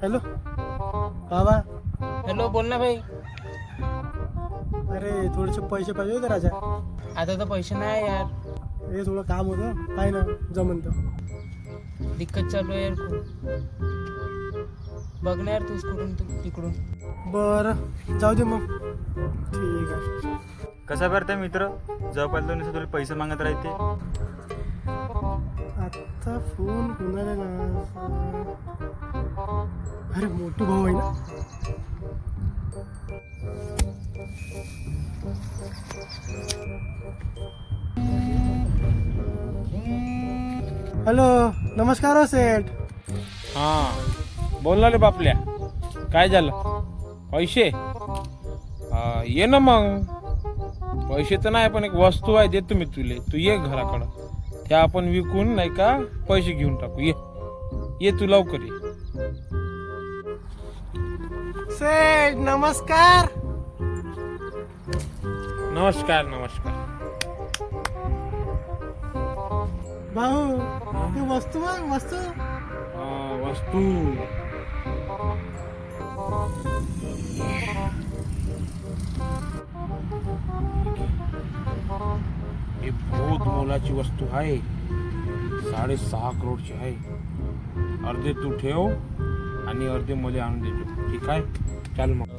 Hello बाबा. Hello, बोल ना भाई. अरे थोडेसे पैसे पाहिजे होते राजा. आता तर पैसे नाही यार. अरे थोडं काम होतं, पाय ना जमन तर. दिक्कत चालू आहे यार खूप. बघ ना यार तूच कुठून तिकडून. बरं जाऊ दे मग. ठीक आहे. कसा करताय मित्र, जवळपास दोन तुला पैसे मागत राहते. आता फोन कोणाला ना. अरे मोठू भाऊ आहे ना. हॅलो नमस्कार हो सेठ. हां बोल ना रे बापल्या, काय झालं? पैसे ये ना मग. पैसे तर नाही पण एक वस्तू आहे, देतो मी तुले. तू ये घराकडं, त्या आपण विकून नाही का पैसे घेऊन टाकू. ये तू लवकर ये. सेठ नमस्कार. नमस्कार नमस्कार. भाऊ ती वस्तू मग वस्तू. वस्तू ही बहुत मोलाची वस्तू आहे. 6.5 करोडची आहे. अर्धे तू ठेव आणि अर्धे मध्ये आणून देतो, ठीक आहे? चल मग.